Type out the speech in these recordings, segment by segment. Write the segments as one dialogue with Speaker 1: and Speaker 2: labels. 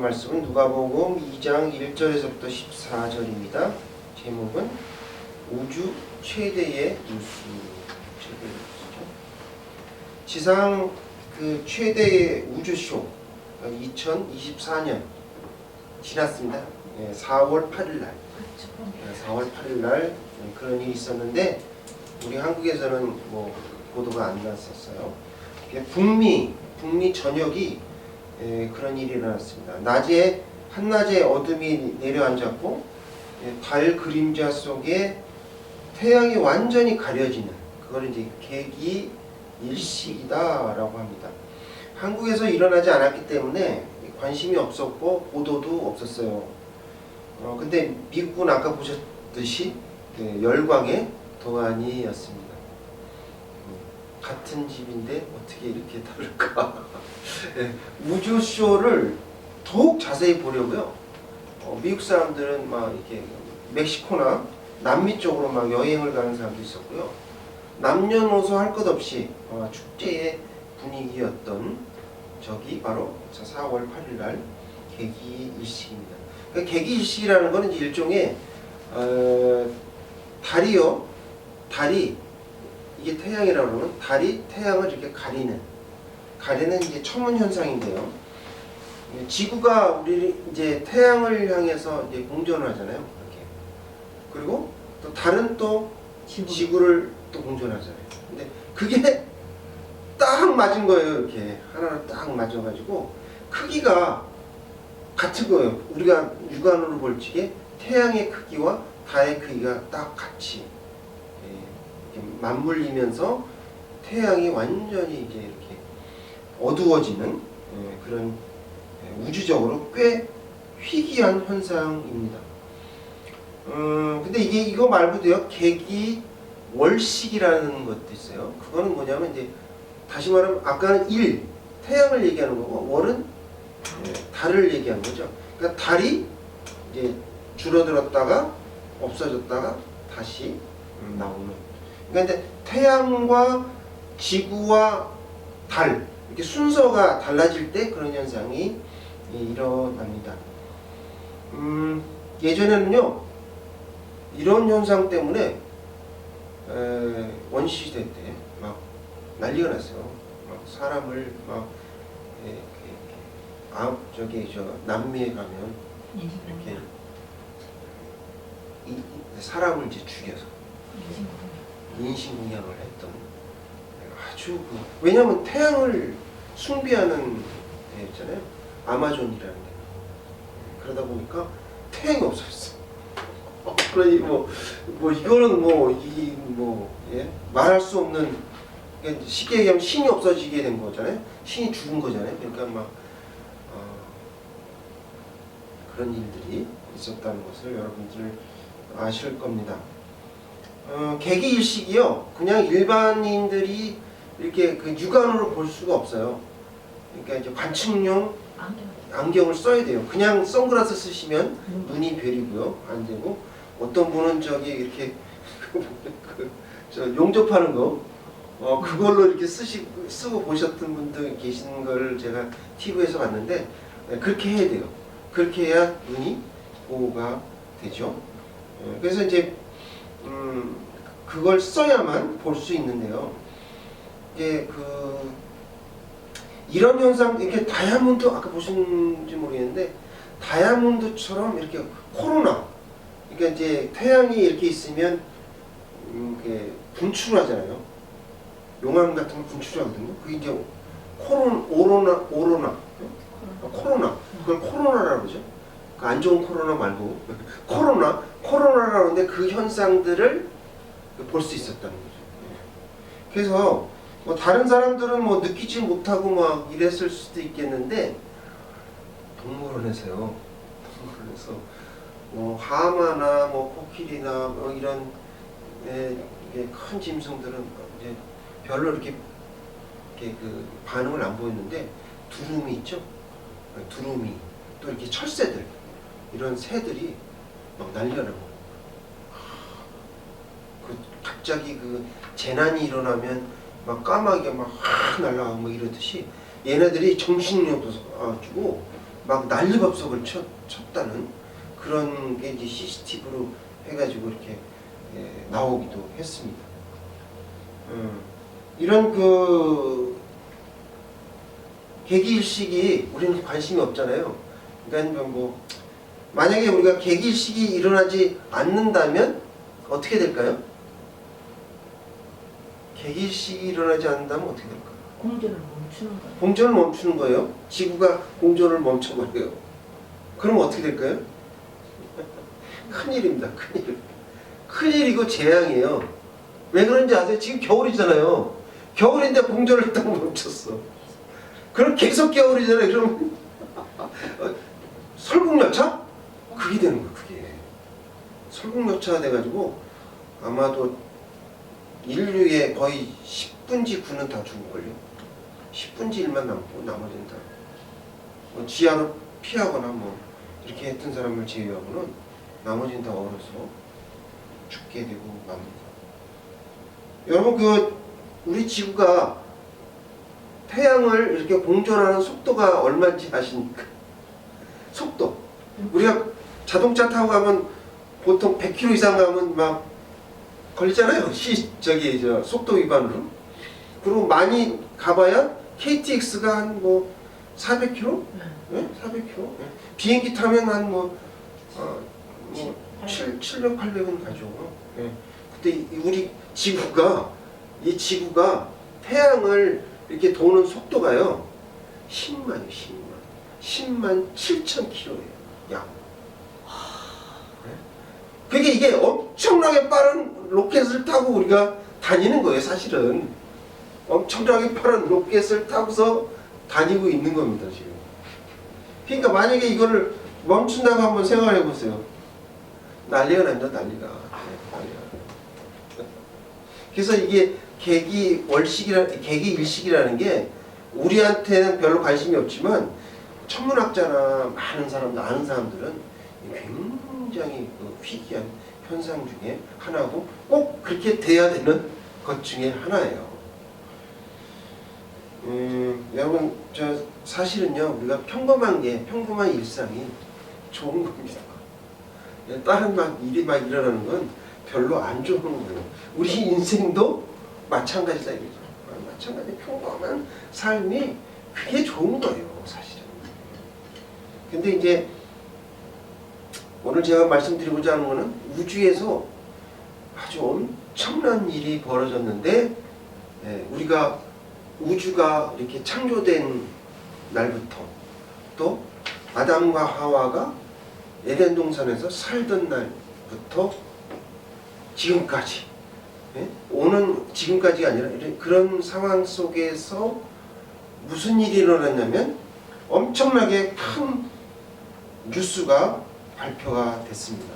Speaker 1: 오늘 말씀은 누가복음 2장 1절에서부터 14절입니다. 제목은 우주 최대의 뉴스. 최대의 뉴스죠. 지상 그 최대의 우주쇼 2024년 지났습니다. 4월 8일 날. 4월 8일 날 그런 일이 있었는데 우리 한국에서는 뭐 보도가 안 났었어요. 북미 전역이 그런 일이 일어났습니다. 한낮에 어둠이 내려앉았고 달 그림자 속에 태양이 완전히 가려지는 그걸 이제 개기일식이다라고 합니다. 한국에서 일어나지 않았기 때문에 관심이 없었고 보도도 없었어요. 근데 미국은 아까 보셨듯이 열광의 도가니였습니다. 같은 집인데 어떻게 이렇게 다를까? 우주쇼를 더욱 자세히 보려고요. 미국 사람들은 막 이렇게 멕시코나 남미 쪽으로 막 여행을 가는 사람도 있었고요. 남녀노소 할 것 없이 축제의 분위기였던 적이 바로 4월 8일 날 개기일식입니다. 그러니까 개기일식이라는 것은 일종의 달이 이게 태양이라고 그러면 달이 태양을 이렇게 가리는 이제 천문 현상인데요. 지구가 우리 이제 태양을 향해서 이제 공전을 하잖아요. 이렇게. 그리고 또 달은 또 지구를 또 공전하잖아요. 근데 그게 딱 맞은 거예요. 이렇게 하나로 딱 맞아가지고 크기가 같은 거예요. 우리가 육안으로 볼 적에 태양의 크기와 달의 크기가 딱 같이 맞물리면서 태양이 완전히 이제 이렇게 어두워지는 그런 우주적으로 꽤 희귀한 현상입니다. 근데 이거 말고도요, 개기월식이라는 것도 있어요. 그거는 뭐냐면 이제 다시 말하면 아까는 태양을 얘기하는 거고 월은 달을 얘기하는 거죠. 그러니까 달이 이제 줄어들었다가 없어졌다가 다시 나오는. 그러니까 이제 태양과 지구와 달 이렇게 순서가 달라질 때 그런 현상이 일어납니다. 예전에는요 이런 현상 때문에 원시시대 때 막 난리가 났어요. 막 사람을 막 남미에 가면 이렇게 사람을 이제 죽여서 인신공양을 했던 아주 왜냐하면 태양을 숭배하는 데 있잖아요. 아마존이라는 데. 그러다 보니까 태양이 없어졌어. 그러니 이거는 말할 수 없는, 쉽게 얘기하면 신이 없어지게 된 거잖아요. 신이 죽은 거잖아요. 그러니까 막 그런 일들이 있었다는 것을 여러분들 아실 겁니다. 개기일식이요, 그냥 일반인들이 이렇게 그 육안으로 볼 수가 없어요. 그러니까 이제 관측용 안경을 써야 돼요. 그냥 선글라스 쓰시면 눈이 베리고요, 안 되고, 어떤 분은 저기 이렇게 용접하는 거, 그걸로 이렇게 쓰고 보셨던 분들 계신 걸 제가 TV에서 봤는데, 그렇게 해야 돼요. 그렇게 해야 눈이 보호가 되죠. 그래서 이제 그걸 써야만 볼 수 있는데요. 이게 이런 현상, 이렇게 다이아몬드 아까 보셨는지 모르겠는데 다이아몬드처럼 이렇게 코로나, 그러니까 이제 태양이 이렇게 있으면 이렇게 분출하잖아요. 용암 같은 거 분출하거든요. 그게 이제 코로나, 그걸 코로나라고 그러죠. 그 안 좋은 코로나 말고 코로나라고 하는데 그 현상들을 볼 수 있었다는 거죠. 그래서 다른 사람들은 느끼지 못하고 막 이랬을 수도 있겠는데 동물원에서 하마나 코끼리나 이런 큰 짐승들은 이제 별로 이렇게 그 반응을 안 보였는데 두루미 있죠? 두루미, 또 이렇게 철새들, 이런 새들이 막 난리가 나고, 갑자기 그 재난이 일어나면 막 까마귀가 막 날아가고 막 이러듯이 얘네들이 정신이 없어서 가지고 막 난리법석을 쳤다는 그런 게 이제 CCTV로 해가지고 이렇게 나오기도 했습니다. 이런 그 계기일식이 우리는 관심이 없잖아요. 그러니까 뭐 만약에 우리가 계기일식이 일어나지 않는다면 어떻게 될까요? 계기일식이 일어나지 않는다면 어떻게 될까요?
Speaker 2: 공전을 멈추는 거예요.
Speaker 1: 공전을 멈추는 거예요. 지구가 공전을 멈춰버려요. 그럼 어떻게 될까요? 큰일입니다. 큰일. 큰일이고 재앙이에요. 왜 그런지 아세요? 지금 겨울이잖아요. 겨울인데 공전을 딱 멈췄어. 그럼 계속 겨울이잖아요. 그럼 설국열차? 그게 되는 거야. 그게 설국열차가 돼가지고 아마도 인류의 거의 10분지 9는 다 죽을걸요. 10분지 1만 남고 나머지는 다 뭐 지하로 피하거나 뭐 이렇게 했던 사람을 제외하고는 나머지는 다 얼어서 죽게 되고 맙니다. 여러분 그 우리 지구가 태양을 이렇게 공전하는 속도가 얼마인지 아십니까? 속도. 우리가 자동차 타고 가면 보통 100km 이상 가면 막 걸리잖아요. 속도 위반으로. 그리고 많이 가봐야 KTX가 한 뭐 400km? 네? 400km? 네. 비행기 타면 한 뭐 700, 800은 가죠. 네. 근데 우리 지구가 이 지구가 태양을 이렇게 도는 속도가요 10만 7천 km예요. 야. 그게 이게 엄청나게 빠른 로켓을 타고 우리가 다니는 거예요. 사실은 엄청나게 빠른 로켓을 타고서 다니고 있는 겁니다. 지금. 그러니까 만약에 이거를 멈춘다고 한번 생각해 보세요. 난리가 납니다. 난리가. 그래서 이게 계기일식이라는 게 우리한테는 별로 관심이 없지만 천문학자나 많은 사람들, 아는 사람들은 굉장히 희귀한 현상 중에 하나고 꼭 그렇게 돼야 되는 것 중에 하나예요. 여러분 사실은요 우리가 평범한 일상이 좋은 겁니다. 다른 일이 막 일어나는 건 별로 안 좋은 거예요. 우리 인생도 마찬가지다 이거죠. 마찬가지 평범한 삶이 그게 좋은 거예요, 사실은. 근데 이제 오늘 제가 말씀드리고자 하는 거는 우주에서 아주 엄청난 일이 벌어졌는데 우리가 우주가 이렇게 창조된 날부터 또 아담과 하와가 에덴 동산에서 살던 날부터 지금까지 오는 지금까지가 아니라 그런 상황 속에서 무슨 일이 일어났냐면 엄청나게 큰 뉴스가 발표가 됐습니다.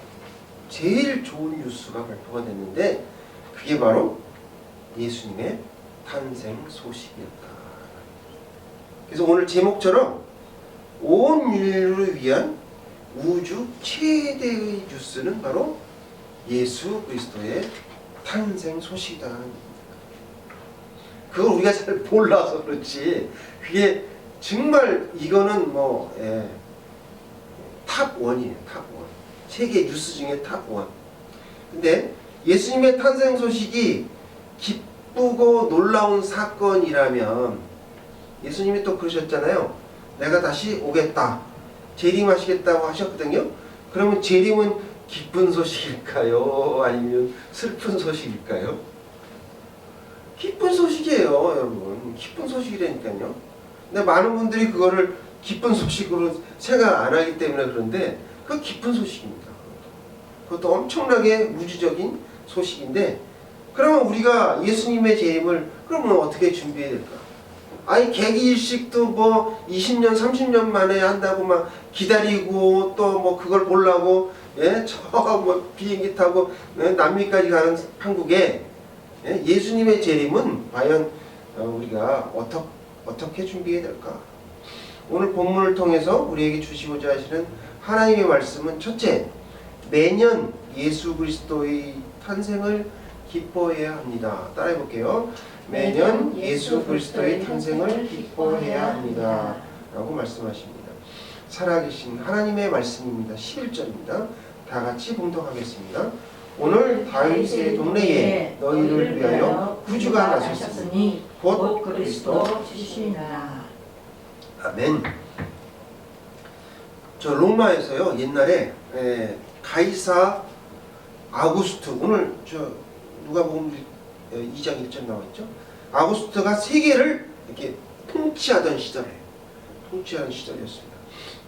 Speaker 1: 제일 좋은 뉴스가 발표가 됐는데 그게 바로 예수님의 탄생 소식이었다. 그래서 오늘 제목처럼 온 인류를 위한 우주 최대의 뉴스는 바로 예수 그리스도의 탄생 소식이다. 그걸 우리가 잘 몰라서 그렇지 그게 정말 이거는 탑1이에요. 탑1. 세계 뉴스 중에 탑1. 근데 예수님의 탄생 소식이 기쁘고 놀라운 사건이라면 예수님이 또 그러셨잖아요. 내가 다시 오겠다. 재림하시겠다고 하셨거든요. 그러면 재림은 기쁜 소식일까요? 아니면 슬픈 소식일까요? 기쁜 소식이에요, 여러분. 기쁜 소식이라니까요. 근데 많은 분들이 그거를 기쁜 소식으로 생각 안 하기 때문에 그런데 그 기쁜 소식입니다. 그것도 엄청나게 우주적인 소식인데 그러면 우리가 예수님의 재림을 그러면 어떻게 준비해야 될까? 아니 계기일식도 뭐 20년 30년 만에 한다고 막 기다리고 또 뭐 그걸 보려고 저 뭐 비행기 타고 남미까지 가는 한국에 예수님의 재림은 과연 우리가 어떻게 준비해야 될까? 오늘 본문을 통해서 우리에게 주시고자 하시는 하나님의 말씀은 첫째, 매년 예수 그리스도의 탄생을 기뻐해야 합니다. 따라해 볼게요. 매년 예수 그리스도의 탄생을 기뻐해야 합니다. 라고 말씀하십니다. 살아계신 하나님의 말씀입니다. 11절입니다. 다 같이 봉독하겠습니다. 오늘 다윗의 동네에 너희를 위하여 구주가 나셨으니 곧 그리스도 주시니라. 아멘. 저 로마에서요 옛날에 가이사 아구스트, 오늘 저 누가복음 2장 1절 나와있죠. 아구스트가 세계를 이렇게 통치하던 시절이었습니다.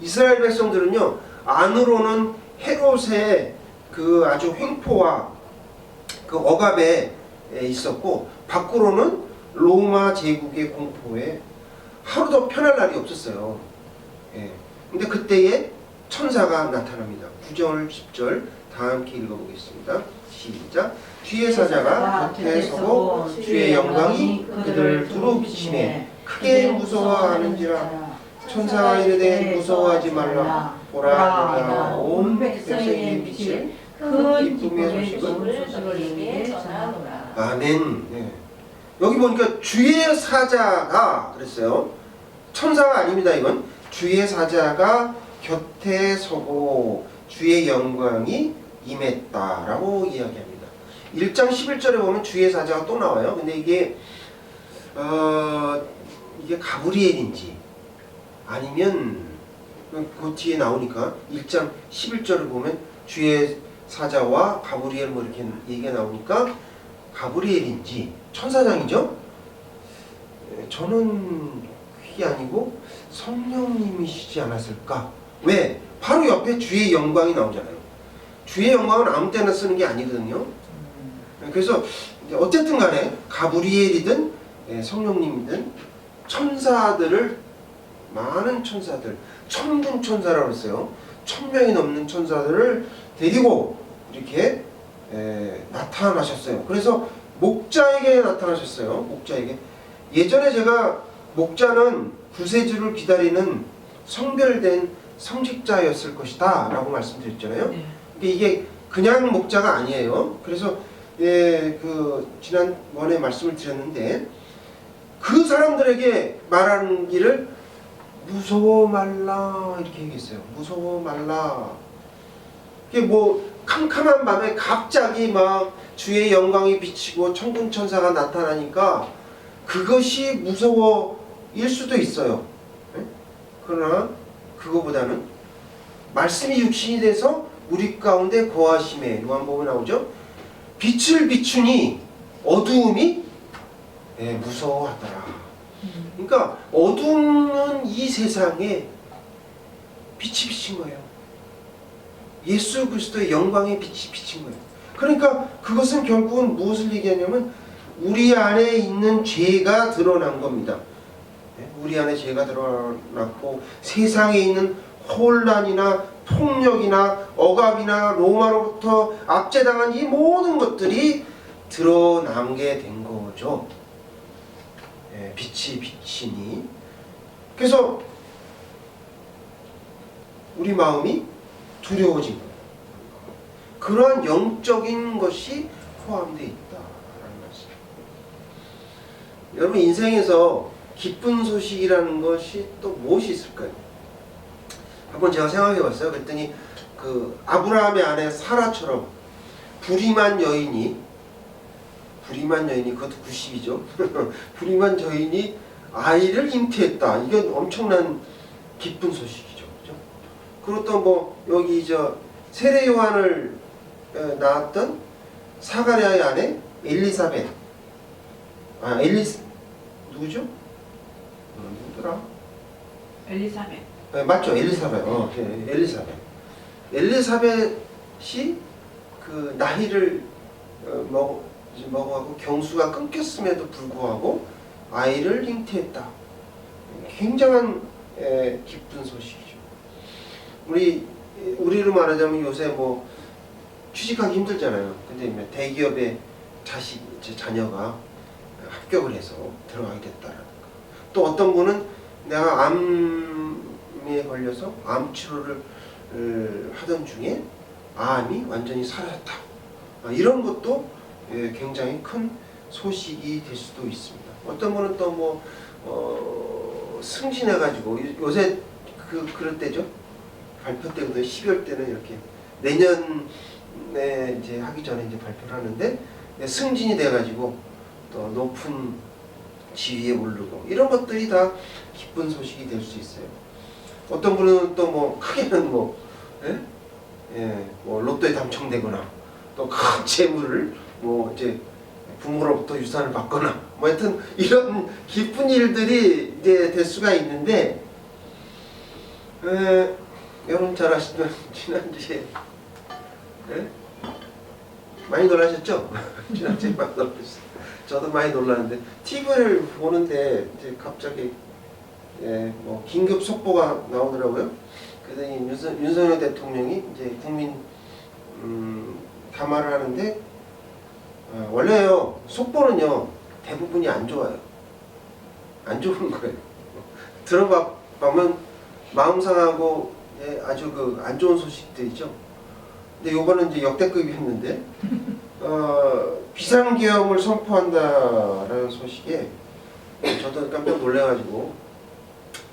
Speaker 1: 이스라엘 백성들은요 안으로는 헤롯의 그 아주 횡포와 그 억압에 있었고 밖으로는 로마 제국의 공포에 하루도 편할 날이 없었어요. 근데 그때에 천사가 나타납니다. 9절 10절 다 함께 읽어보겠습니다. 시작. 주의 사자가 곁에 서고 주의 영광이 그들을 두루 비치매 크게 무서워하는지라. 천사가 이르되 무서워하지 말라. 보라 내가 온 백성에게 비칠 큰 기쁨의 소식을 너희에게 전하노라. 아멘. 여기 보니까 주의 사자가 그랬어요. 천사가 아닙니다. 이건 주의 사자가 곁에 서고 주의 영광이 임했다라고 이야기합니다. 1장 11절에 보면 주의 사자가 또 나와요. 근데 이게 가브리엘인지 아니면 그 뒤에 나오니까 1장 11절을 보면 주의 사자와 가브리엘 뭐 이렇게 얘기가 나오니까 가브리엘인지 천사장이죠. 저는 그게 아니고 성령님이시지 않았을까? 왜? 바로 옆에 주의 영광이 나오잖아요. 주의 영광은 아무 때나 쓰는 게 아니거든요. 그래서 어쨌든 간에 가브리엘이든 성령님이든 많은 천사들, 천군 천사라고 했어요. 1000명이 넘는 천사들을 데리고 이렇게 나타나셨어요. 그래서 목자에게 나타나셨어요. 목자에게. 예전에 제가 목자는 구세주를 기다리는 성별된 성직자였을 것이다 라고 말씀드렸잖아요. 이게 그냥 목자가 아니에요. 그래서 지난번에 말씀을 드렸는데 그 사람들에게 말하는 길을 무서워 말라 이렇게 얘기했어요. 무서워 말라. 이게 뭐 캄캄한 밤에 갑자기 막 주의 영광이 비치고 천군 천사가 나타나니까 그것이 무서워일 수도 있어요. 그러나 그거보다는 말씀이 육신이 돼서 우리 가운데 거하심에 요한복음에 나오죠. 빛을 비추니 어두움이 무서워하더라. 그러니까 어둠은 이 세상에 빛이 비친 거예요. 예수 그리스도의 영광의 빛이 비친 거예요. 그러니까 그것은 결국은 무엇을 얘기하냐면 우리 안에 있는 죄가 드러난 겁니다. 우리 안에 죄가 드러났고 세상에 있는 혼란이나 폭력이나 억압이나 로마로부터 압제당한 이 모든 것들이 드러나게 된 거죠. 빛이 비치니. 그래서 우리 마음이 두려워진 거예요. 그러한 영적인 것이 포함되어 있다라는 말씀. 여러분 인생에서 기쁜 소식이라는 것이 또 무엇이 있을까요? 한번 제가 생각해 봤어요. 그랬더니 그 아브라함의 아내 사라처럼 불임한 여인이 그것도 90이죠. 불임한 여인이 아이를 잉태했다. 이건 엄청난 기쁜 소식이죠. 그죠? 그리고 또 뭐 여기 세례 요한을 낳았던 사가랴의 아내 엘리사벳. 누구죠? 누구더라?
Speaker 2: 엘리사벳.
Speaker 1: 맞죠. 엘리사벳. 엘리사벳이 그 나이를 먹어가고 경수가 끊겼음에도 불구하고 아이를 잉태했다. 굉장한 기쁜 소식이죠. 우리로 말하자면 요새 뭐 취직하기 힘들잖아요. 근데 대기업의 자녀가 합격을 해서 들어가게 됐다라는 거. 또 어떤 분은 내가 암에 걸려서 암 치료를 하던 중에 암이 완전히 사라졌다. 이런 것도 굉장히 큰 소식이 될 수도 있습니다. 어떤 분은 또 뭐 승진해가지고 요새 그럴 때죠. 발표 때보다 12월 때는 이렇게 내년에 이제 하기 전에 이제 발표를 하는데 승진이 돼가지고 또 높은 지위에 오르고 이런 것들이 다 기쁜 소식이 될 수 있어요. 어떤 분은 또 뭐 크게는 뭐 뭐 로또에 당첨되거나 또 큰 재물을 뭐 이제 부모로부터 유산을 받거나 뭐 하여튼 이런 기쁜 일들이 이제 될 수가 있는데 여러분 잘 아시지만 지난주에 많이 놀라셨죠? 지난주에 많이 놀라셨어요. 저도 많이 놀랐는데 TV를 보는데 이제 갑자기 뭐 긴급 속보가 나오더라고요. 그랬더니 윤석열 대통령이 이제 국민 담화를 하는데 원래요 속보는요 대부분이 안 좋아요. 안 좋은 거예요. 들어보면 마음 상하고 아주 그 안 좋은 소식들이죠. 근데 요거는 이제 역대급이었는데 비상계엄을 선포한다라는 소식에 저도 깜짝 놀래가지고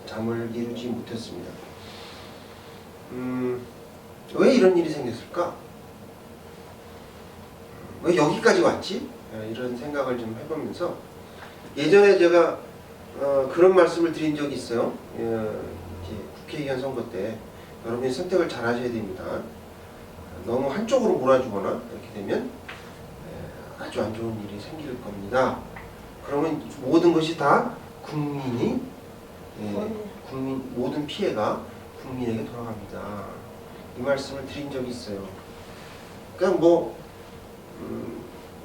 Speaker 1: 잠을 이루지 못했습니다. 왜 이런 일이 생겼을까? 왜 여기까지 왔지? 이런 생각을 좀 해보면서 예전에 제가 그런 말씀을 드린 적이 있어요. 이제 국회의원 선거 때 여러분이 선택을 잘 하셔야 됩니다. 너무 한쪽으로 몰아주거나 이렇게 되면 아주 안 좋은 일이 생길 겁니다. 그러면 모든 것이 다 국민 모든 피해가 국민에게 돌아갑니다. 이 말씀을 드린 적이 있어요. 그러니까 뭐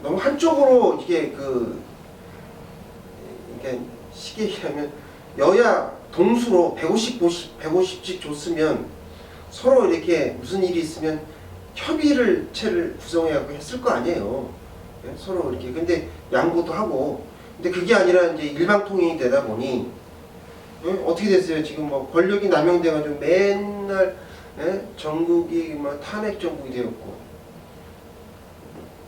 Speaker 1: 너무 한쪽으로 이게 이게 쉽게 얘기하면 여야 동수로 150씩 줬으면 서로 이렇게 무슨 일이 있으면 협의체를 구성해갖고 했을 거 아니에요. 서로 이렇게. 근데 양보도 하고. 근데 그게 아니라 이제 일방통행이 되다 보니 어떻게 됐어요? 지금 뭐 권력이 남용돼가지고 맨날 전국이 막 탄핵 전국이 되었고.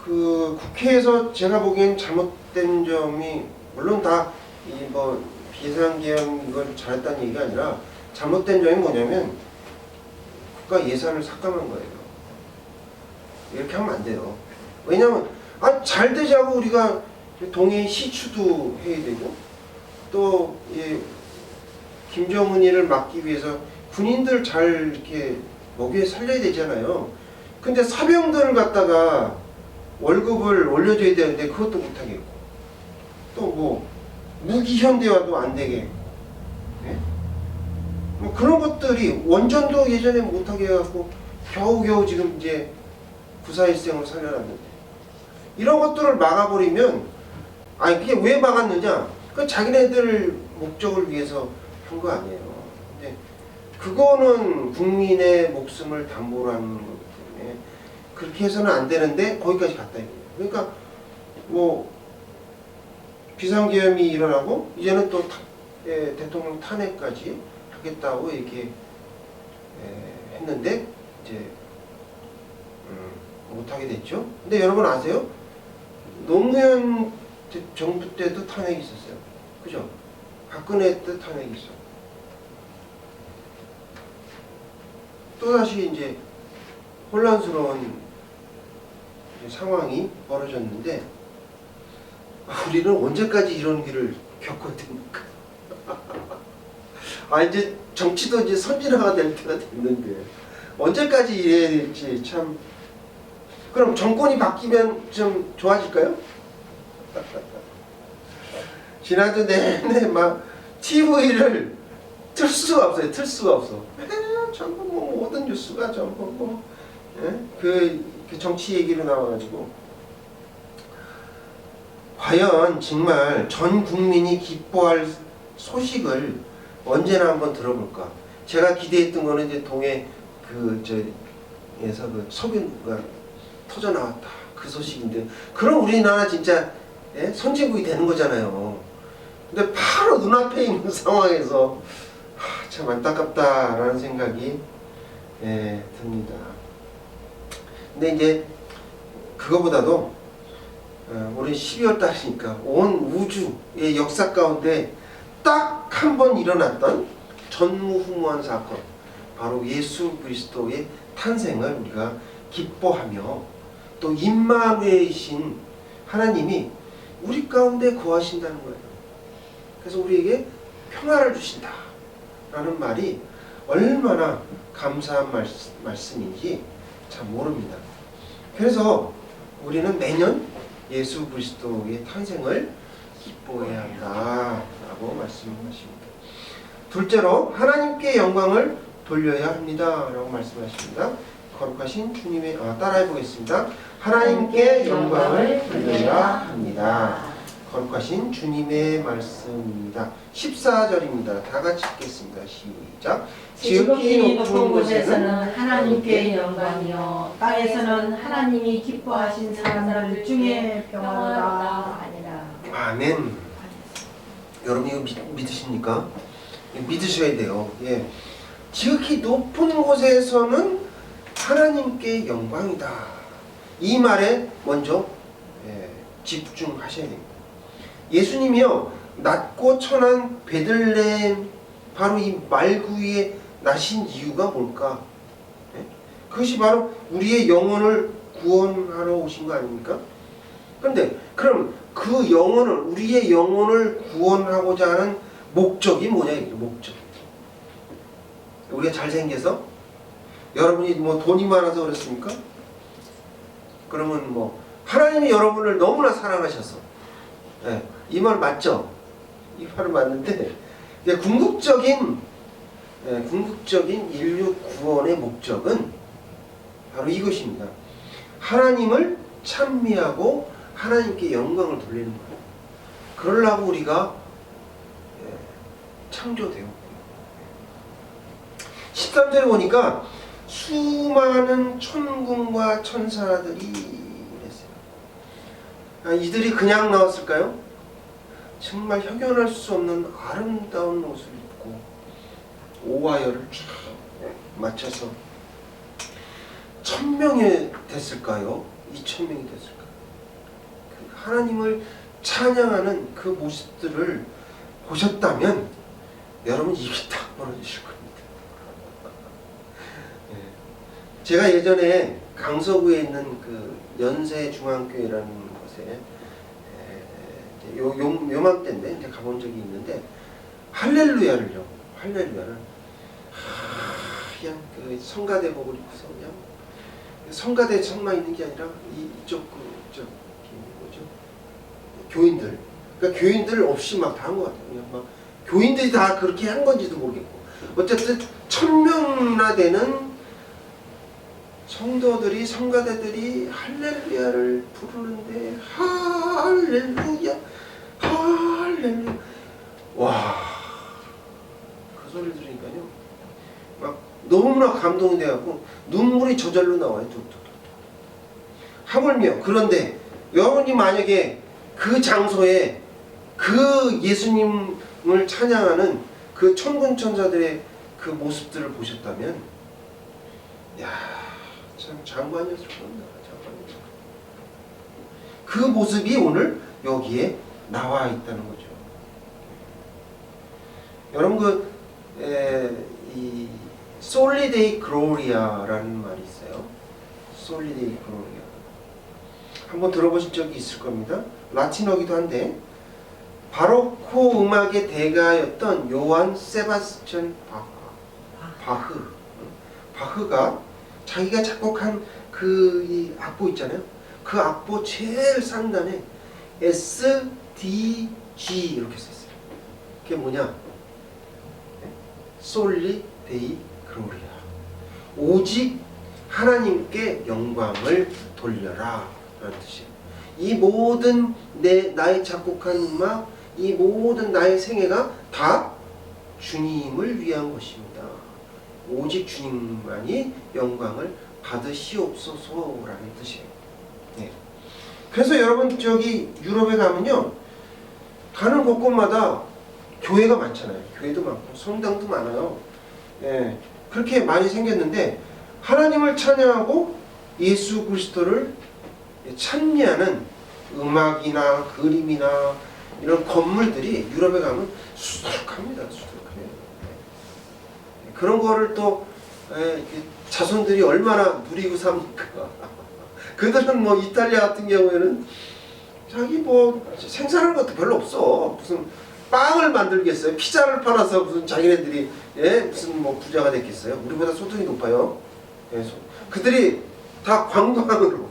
Speaker 1: 그 국회에서 제가 보기엔 잘못된 점이 물론 다 이 뭐 비상계엄 이걸 잘했다는 얘기가 아니라 잘못된 점이 뭐냐면 국가 예산을 삭감한 거예요. 이렇게 하면 안 돼요. 왜냐면 잘 되자고 우리가 동해 시추도 해야 되고 또 김정은이를 막기 위해서 군인들 잘 이렇게 먹여 살려야 되잖아요. 근데 사병들을 갖다가 월급을 올려줘야 되는데 그것도 못하겠고 또 뭐 무기 현대화도 안 되게 뭐 그런 것들이 원전도 예전에 못하게 해갖고 겨우겨우 지금 이제 구사일생으로 살려놨는데 이런 것들을 막아버리면 그게 왜 막았느냐? 그 자기네들 목적을 위해서 한 거 아니에요. 근데 그거는 국민의 목숨을 담보로 하는 거기 때문에 그렇게 해서는 안 되는데 거기까지 갔다 이거예요. 그러니까 뭐 비상계엄이 일어나고 이제는 또 대통령 탄핵까지 하겠다고 이렇게 했는데 이제 못하게 됐죠. 근데 여러분 아세요? 노무현 정부 때도 탄핵이 있었어요. 그죠? 박근혜 때 탄핵이 있어. 또다시 이제 혼란스러운 상황이 벌어졌는데 우리는 언제까지 이런 길을 겪어야 됩니까? 이제 정치도 이제 선진화가 될 때가 됐는데 언제까지 이래야 될지 참. 그럼 정권이 바뀌면 좀 좋아질까요? 지난주 내내 막 TV를 틀 수가 없어요. 틀 수가 없어. 전부 뭐 모든 뉴스가 전부 뭐 그 정치 얘기로 나와가지고 과연 정말 전 국민이 기뻐할 소식을 언제나 한번 들어볼까? 제가 기대했던 거는 이제 동해 에서 그 석유가 터져 나왔다 그 소식인데 그럼 우리나라 진짜 선진국이 되는 거잖아요. 근데 바로 눈앞에 있는 상황에서 참 안타깝다라는 생각이 듭니다. 근데 이제 그거보다도 올해 12월 달이니까 온 우주의 역사 가운데 딱 한 번 일어났던 전무후무한 사건, 바로 예수 그리스도의 탄생을 우리가 기뻐하며 또 임마누엘이신 하나님이 우리 가운데 거하신다는 거예요. 그래서 우리에게 평화를 주신다 라는 말이 얼마나 감사한 말씀인지 참 모릅니다. 그래서 우리는 매년 예수 그리스도의 탄생을 기뻐해야 한다 라고 말씀하십니다. 둘째로 하나님께 영광을 돌려야 합니다 라고 말씀하십니다. 거룩하신 주님의 따라해 보겠습니다. 하나님께 영광을 돌려야 합니다. 거룩하신 주님의 말씀입니다. 14절입니다. 다 같이 읽겠습니다. 시작.
Speaker 3: 지극히 높은 곳에서는 하나님께 영광이요 땅에서는 하나님이 기뻐하신 사람들 중에 평화가 아니라.
Speaker 1: 아멘. 여러분 이거 믿으십니까? 믿으셔야 돼요. 예. 지극히 높은 곳에서는 하나님께 영광이다. 이 말에 먼저 집중하셔야 됩니다. 예수님이요 낮고 천한 베들레헴 바로 이 말구 위에 나신 이유가 뭘까? 그것이 바로 우리의 영혼을 구원하러 오신 거 아닙니까? 그런데 그럼 그 영혼을 우리의 영혼을 구원하고자 하는 목적이 뭐냐 이게 목적. 우리가 잘생겨서? 여러분이 뭐 돈이 많아서 그렇습니까? 그러면 뭐 하나님이 여러분을 너무나 사랑하셔서 이 말 맞죠? 이 말은 맞는데 궁극적인 인류 구원의 목적은 바로 이것입니다. 하나님을 찬미하고 하나님께 영광을 돌리는 거예요. 그러려고 우리가 창조되었고요. 13절에 보니까 수많은 천군과 천사들이 이랬어요. 이들이 그냥 나왔을까요? 정말 현견할 수 없는 아름다운 옷을 입고 오와열을 쫙 맞춰서 1000명이 됐을까요? 2000명이 됐을까요? 하나님을 찬양하는 그 모습들을 보셨다면 여러분 입이 딱 벌어지실 겁니다. 제가 예전에 강서구에 있는 그 연세중앙교회라는 곳에 요맘때인데 이제 가본 적이 있는데 할렐루야를 하얀 그 성가대복을 입고서 그냥 성가대 정만 있는 게 아니라 이쪽 뭐죠? 교인들, 그러니까 교인들 없이 막 다 한 것 같아요. 그냥 막 교인들이 다 그렇게 한 건지도 모르겠고 어쨌든 1000명이나 되는 성도들이 성가대들이 할렐루야를 부르는데 할렐루야 와, 그 소리를 들으니까요 막 너무나 감동이 돼갖고 눈물이 저절로 나와요. 뚝뚝뚝. 하물며 그런데 여러분이 만약에 그 장소에 그 예수님을 찬양하는 그 천군천사들의 그 모습들을 보셨다면 야, 참 장관이었을 겁니다. 그 모습이 오늘 여기에 나와 있다는 거죠. 여러분 이 솔리 데이 글로리아라는 말이 있어요. 솔리 데이 글로리아. 한번 들어보신 적이 있을 겁니다. 라틴어기도 한데 바로코 음악의 대가였던 요한 세바스찬 바흐가 자기가 작곡한 이 악보 있잖아요. 그 악보 제일 상단에 SDG 이렇게 써있어요. 그게 뭐냐? 솔리 데이 글로리아. 오직 하나님께 영광을 돌려라 라는 뜻이에요. 이 모든 나의 작곡한 음악, 이 모든 나의 생애가 다 주님을 위한 것입니다. 오직 주님만이 영광을 받으시옵소서라는 뜻이에요. 네. 그래서 여러분 저기 유럽에 가면요, 가는 곳곳마다 교회가 많잖아요. 교회도 많고 성당도 많아요. 네. 그렇게 많이 생겼는데 하나님을 찬양하고 예수 그리스도를 찬미하는 음악이나 그림이나 이런 건물들이 유럽에 가면 수두룩합니다. 수두룩해요. 그런 거를 또 이렇게 자손들이 얼마나 누리고 삽니까? 그들은 뭐 이탈리아 같은 경우에는 자기 뭐 생산하는 것도 별로 없어. 무슨 빵을 만들겠어요? 피자를 팔아서 무슨 자기네들이 무슨 뭐 부자가 됐겠어요? 우리보다 소득이 높아요. 그들이 다 관광으로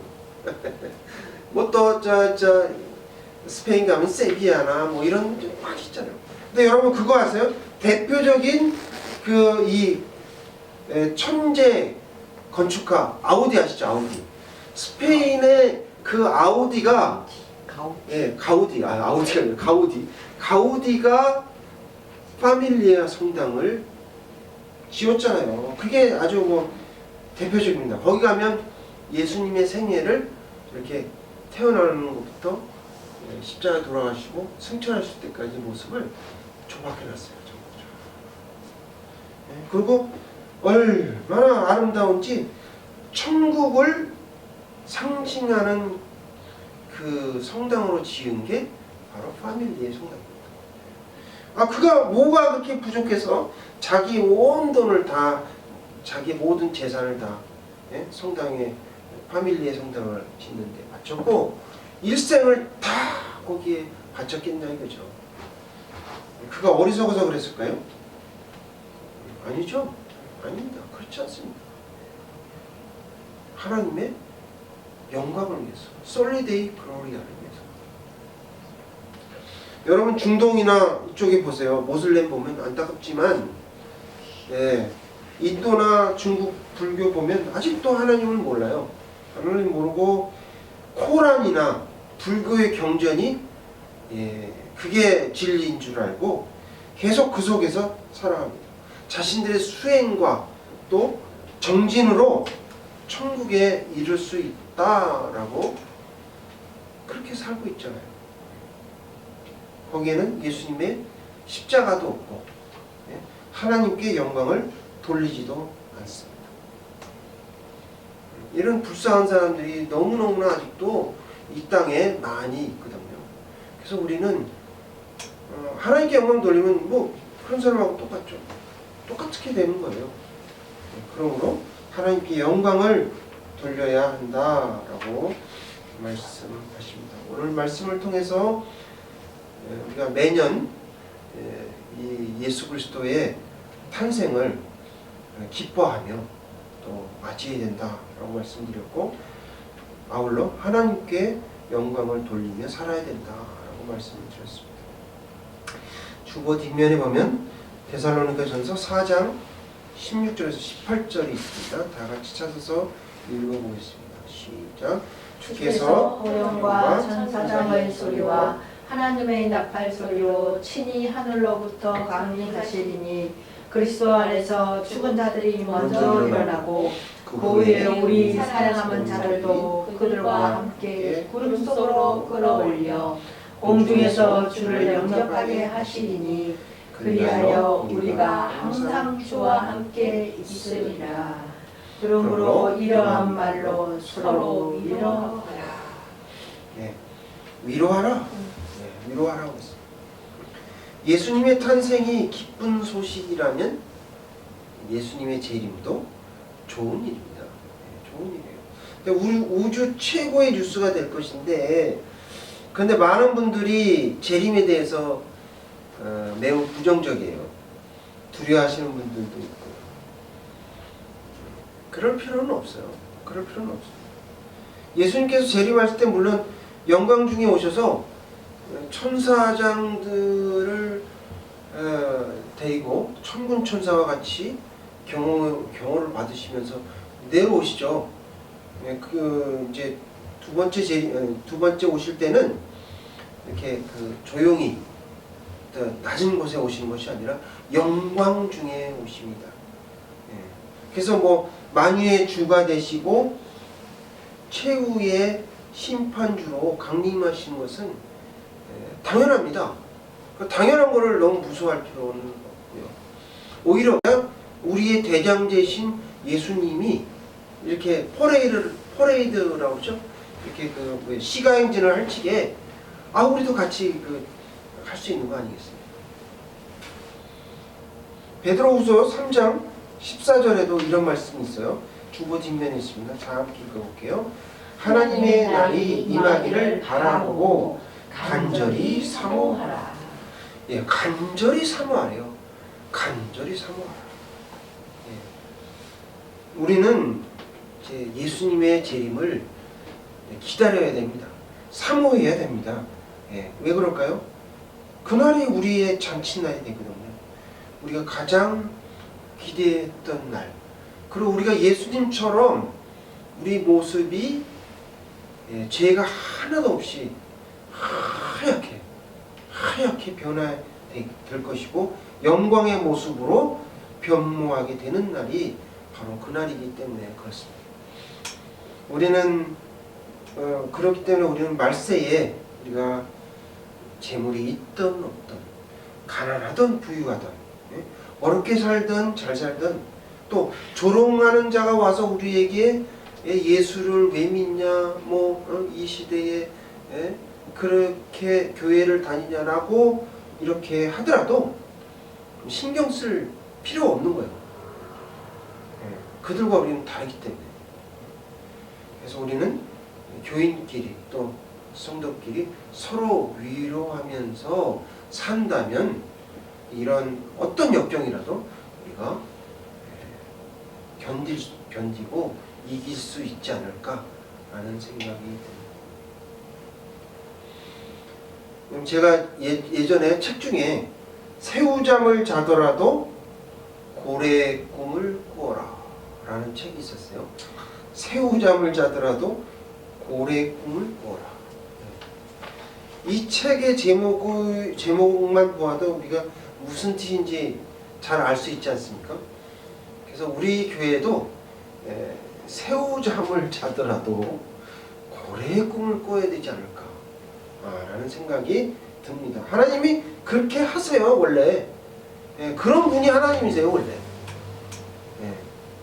Speaker 1: 뭐 또 스페인 가면 세비야나 뭐 이런 게 막 있잖아요. 근데 여러분 그거 아세요? 대표적인 그 이 천재 건축가 아우디 아시죠? 아우디. 스페인의 그 아우디가 가우디가 아니라 가우디가 파밀리아 성당을 지었잖아요. 그게 아주 뭐 대표적입니다. 거기 가면 예수님의 생애를 이렇게 태어나는 것부터 십자가 돌아가시고 승천하실 때까지 모습을 조각해놨어요. 그리고 얼마나 아름다운지 천국을 상징하는 그 성당으로 지은 게 바로 파밀리의 성당입니다. 그가 뭐가 그렇게 부족해서 자기 온 돈을 다, 자기 모든 재산을 다 성당에, 파밀리의 성당을 짓는데 바쳤고 일생을 다 거기에 바쳤겠냐 이거죠. 그가 어리석어서 그랬을까요? 아니죠. 아닙니다. 그렇지 않습니다. 하나님의 영광을 위해서, 솔리데이 글로리아를 위해서. 여러분 중동이나 이쪽에 보세요. 모슬렘 보면 안타깝지만 인도나 중국 불교 보면 아직도 하나님을 몰라요. 하나님 모르고 코란이나 불교의 경전이 그게 진리인 줄 알고 계속 그 속에서 살아갑니다. 자신들의 수행과 또 정진으로 천국에 이를 수 있다라고 그렇게 살고 있잖아요. 거기에는 예수님의 십자가도 없고 하나님께 영광을 돌리지도 않습니다. 이런 불쌍한 사람들이 너무너무나 아직도 이 땅에 많이 있거든요. 그래서 우리는 하나님께 영광 돌리면 뭐 그런 사람하고 똑같죠. 똑같게 되는 거예요. 그러므로 하나님께 영광을 돌려야 한다라고 말씀하십니다. 오늘 말씀을 통해서 우리가 매년 이 예수 그리스도의 탄생을 기뻐하며 또 맞이해야 된다라고 말씀드렸고, 아울러 하나님께 영광을 돌리며 살아야 된다라고 말씀을 드렸습니다. 주보 뒷면에 보면 데살로니가전서 4장 16절에서 18절이 있습니다. 다 같이 찾아서 읽어보겠습니다. 시작.
Speaker 3: 주께서 호령과 천사장의 소리와 하나님의 나팔 소리로 친히 하늘로부터 강림하시리니 그리스도 안에서 죽은 자들이 먼저 일어나고 그 후에 우리 사랑하는 자들도 그들과 함께 구름 속으로 끌어올려 공중에서 주를 영접하게 하시리니 그리하여 우리가 항상 주와 함께 있으리라. 그러므로 이러한 말로 서로 위로하라.
Speaker 1: 위로하라. 위로하라고 했습니다. 예수님의 탄생이 기쁜 소식이라면 예수님의 재림도 좋은 일입니다. 좋은 일이에요. 그러니까 우리 우주 최고의 뉴스가 될 것인데, 그런데 많은 분들이 재림에 대해서 매우 부정적이에요. 두려워하시는 분들도 있고. 그럴 필요는 없어요. 그럴 필요는 없어요. 예수님께서 재림하실 때 물론 영광 중에 오셔서 천사장들을 데리고 천군 천사와 같이 경호를 받으시면서 내려오시죠. 이제 두 번째 오실 때는 이렇게 조용히 낮은 곳에 오시는 것이 아니라 영광 중에 오십니다. 그래서 뭐 만유의 주가 되시고 최후의 심판주로 강림하시는 것은 당연합니다. 당연한 것을 너무 무서워할 필요는 없고요. 오히려 우리의 대장되신 예수님이 이렇게 퍼레이드라고 하죠. 이렇게 시가행진을 할 적에 우리도 같이 할 수 있는 거 아니겠습니까? 베드로후서 3장 14절에도 이런 말씀이 있어요. 주보 뒷면에 있습니다. 자, 함께 읽어볼게요. 하나님의 날이 임하기를 바라보고 간절히 사모하라. 예, 간절히 사모하래요. 간절히 사모하라. 예. 우리는 이제 예수님의 재림을 기다려야 됩니다. 사모해야 됩니다. 예, 왜 그럴까요? 그날이 우리의 잔칫날이 되거든요. 우리가 가장 기대했던 날. 그리고 우리가 예수님처럼 우리 모습이 죄가 하나도 없이 하얗게 변화될 것이고 영광의 모습으로 변모하게 되는 날이 바로 그날이기 때문에 그렇습니다. 우리는 그렇기 때문에 우리는 말세에 우리가 재물이 있든 없든 가난하든 부유하든 어렵게 살든 잘 살든 또 조롱하는 자가 와서 우리에게 예수를 왜 믿냐 이 시대에 그렇게 교회를 다니냐라고 이렇게 하더라도 신경 쓸 필요 없는 거예요. 그들과 우리는 다르기 때문에. 그래서 우리는 교인끼리 또 성도끼리 서로 위로하면서 산다면 이런 어떤 역경이라도 우리가 견디고 이길 수 있지 않을까라는 생각이 듭니다. 제가 예전에 책 중에 새우잠을 자더라도 고래의 꿈을 꾸어라 라는 책이 있었어요. 새우잠을 자더라도 고래의 꿈을 꾸어라. 이 책의 제목만 보아도 우리가 무슨 뜻인지 잘 알 수 있지 않습니까? 그래서 우리 교회도 새우잠을 자더라도 고래의 꿈을 꿔야 되지 않을까 라는 생각이 듭니다. 하나님이 그렇게 하세요. 원래 그런 분이 하나님이세요. 원래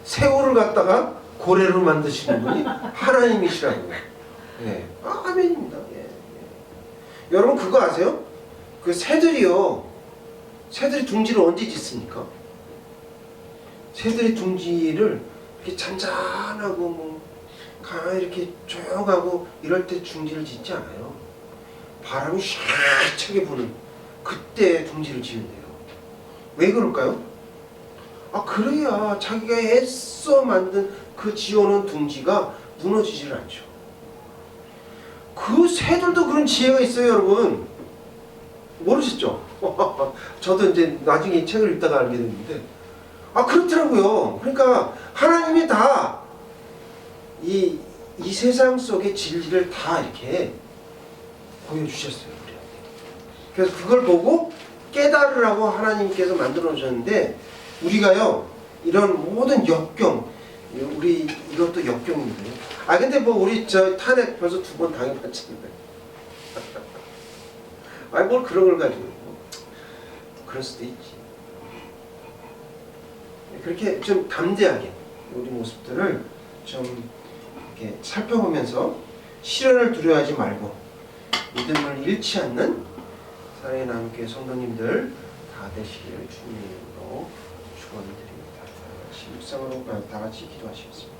Speaker 1: 새우를 갖다가 고래로 만드시는 분이 하나님이시라고요. 아멘입니다. 여러분 그거 아세요? 그 새들이 둥지를 언제 짓습니까? 새들이 둥지를 이렇게 잔잔하고 이렇게 조용하고 이럴 때 둥지를 짓지 않아요. 바람이 샤차게 부는 그때 둥지를 지은대요. 왜 그럴까요? 그래야 자기가 애써 만든 그 지어놓은 둥지가 무너지질 않죠. 그 새들도 그런 지혜가 있어요, 여러분. 모르셨죠? 저도 이제 나중에 이 책을 읽다가 알게 됐는데 그렇더라고요. 그러니까 하나님이 다 이 세상 속의 진리를 다 이렇게 보여주셨어요, 우리한테. 그래서 그걸 보고 깨달으라고 하나님께서 만들어 놓으셨는데 우리가요 이런 모든 역경, 우리 이것도 역경인데요. 근데 우리 저 탄핵 벌써 2번 당해봤잖아요. 뭘 그런 걸 가지고 그럴 수도 있지. 그렇게 좀 담대하게 우리 모습들을 좀 이렇게 살펴보면서 시련을 두려워하지 말고 믿음을 잃지 않는 사랑의 나눔교회 성도님들 다 되시기를 주님의 이름으로 축원드립니다. 묵상으로 다 같이 기도하시겠습니다.